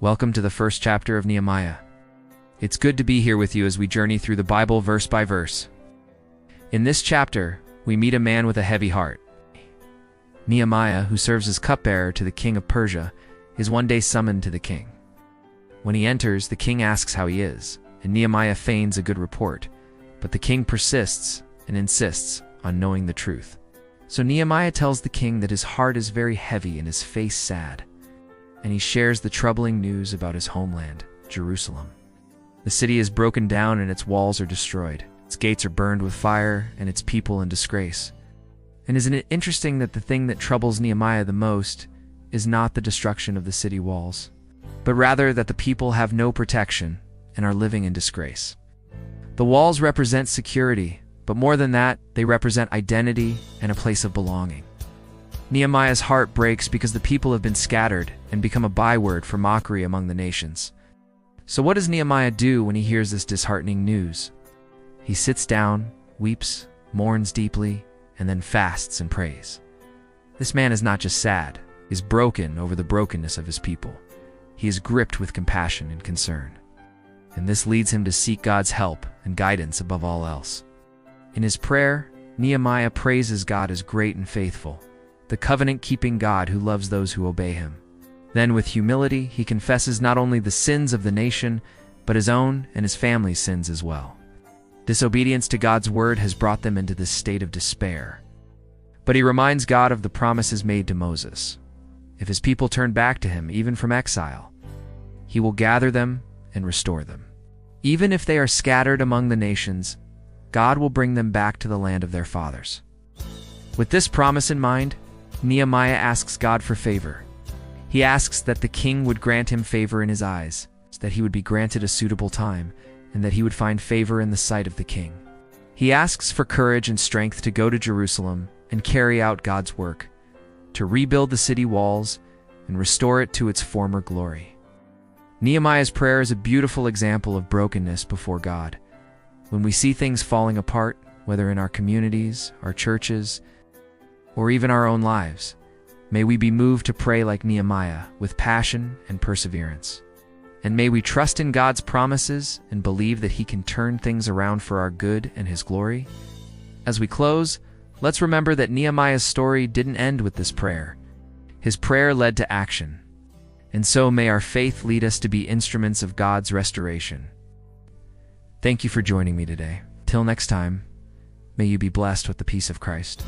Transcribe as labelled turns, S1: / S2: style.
S1: Welcome to the first chapter of Nehemiah. It's good to be here with you as we journey through the Bible verse by verse. In this chapter, we meet a man with a heavy heart. Nehemiah, who serves as cupbearer to the king of Persia, is one day summoned to the king. When he enters, the king asks how he is, and Nehemiah feigns a good report, but the king persists and insists on knowing the truth. So Nehemiah tells the king that his heart is very heavy and his face sad, and he shares the troubling news about his homeland, Jerusalem. The city is broken down and its walls are destroyed. Its gates are burned with fire and its people in disgrace. And isn't it interesting that the thing that troubles Nehemiah the most is not the destruction of the city walls, but rather that the people have no protection and are living in disgrace. The walls represent security, but more than that, they represent identity and a place of belonging. Nehemiah's heart breaks because the people have been scattered and become a byword for mockery among the nations. So what does Nehemiah do when he hears this disheartening news? He sits down, weeps, mourns deeply, and then fasts and prays. This man is not just sad, he is broken over the brokenness of his people. He is gripped with compassion and concern. And this leads him to seek God's help and guidance above all else. In his prayer, Nehemiah praises God as great and faithful, the covenant-keeping God who loves those who obey him. Then, with humility, he confesses not only the sins of the nation, but his own and his family's sins as well. Disobedience to God's word has brought them into this state of despair. But he reminds God of the promises made to Moses. If his people turn back to him, even from exile, he will gather them and restore them. Even if they are scattered among the nations, God will bring them back to the land of their fathers. With this promise in mind, Nehemiah asks God for favor. He asks that the king would grant him favor in his eyes, that he would be granted a suitable time, and that he would find favor in the sight of the king. He asks for courage and strength to go to Jerusalem and carry out God's work, to rebuild the city walls and restore it to its former glory. Nehemiah's prayer is a beautiful example of brokenness before God. When we see things falling apart, whether in our communities, our churches, or even our own lives, may we be moved to pray like Nehemiah with passion and perseverance. And may we trust in God's promises and believe that He can turn things around for our good and His glory. As we close, let's remember that Nehemiah's story didn't end with this prayer. His prayer led to action. And so may our faith lead us to be instruments of God's restoration. Thank you for joining me today. Till next time, may you be blessed with the peace of Christ.